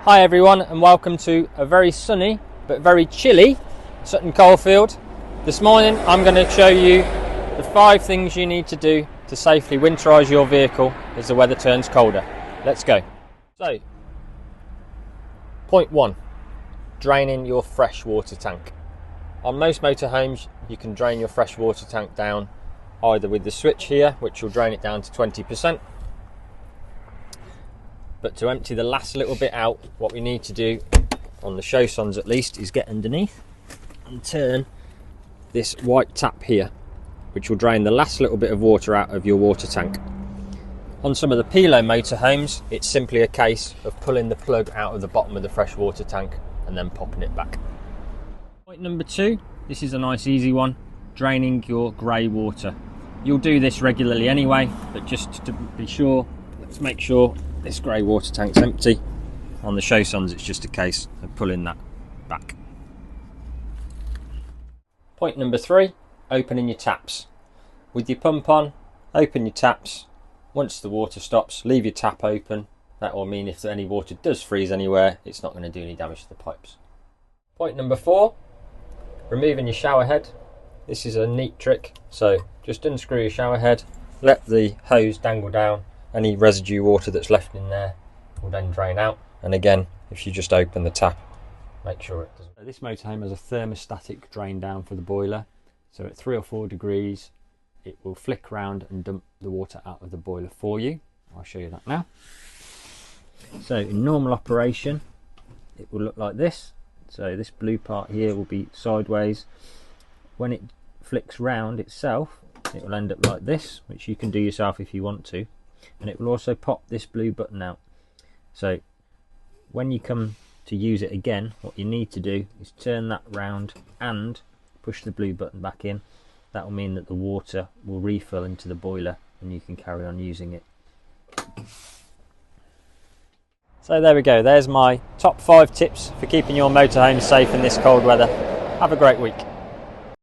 Hi everyone, and welcome to a very sunny but very chilly Sutton Coldfield. This morning I'm going to show you the 5 things you need to do to safely winterise your vehicle as the weather turns colder. Let's go. So, point 1, draining your fresh water tank. On most motorhomes you can drain your fresh water tank down either with the switch here, which will drain it down to 20%. But to empty the last little bit out, what we need to do, on the show sons at least, is get underneath and turn this white tap here, which will drain the last little bit of water out of your water tank. On some of the Pilo motorhomes, it's simply a case of pulling the plug out of the bottom of the fresh water tank and then popping it back. Point number 2, this is a nice easy one, draining your grey water. You'll do this regularly anyway, but just to be sure, let's make sure this grey water tank's empty. On the show sons it's just a case of pulling that back. Point number 3, opening your taps. With your pump on, open your taps. Once the water stops, leave your tap open. That will mean if any water does freeze anywhere, it's not going to do any damage to the pipes. Point number 4, removing your shower head. This is a neat trick, so just unscrew your shower head, let the hose dangle down. Any residue water that's left in there will then drain out, and again, if you just open the tap, make sure it doesn't. This motorhome has a thermostatic drain down for the boiler, so at 3 or 4 degrees it will flick round and dump the water out of the boiler for you. I'll show you that now. So in normal operation it will look like this. So this blue part here will be sideways. When it flicks round itself, it will end up like this, which you can do yourself if you want to. And it will also pop this blue button out. So when you come to use it again, what you need to do is turn that round and push the blue button back in. That will mean that the water will refill into the boiler and you can carry on using it. So there we go, there's my top 5 tips for keeping your motorhome safe in this cold weather. Have a great week.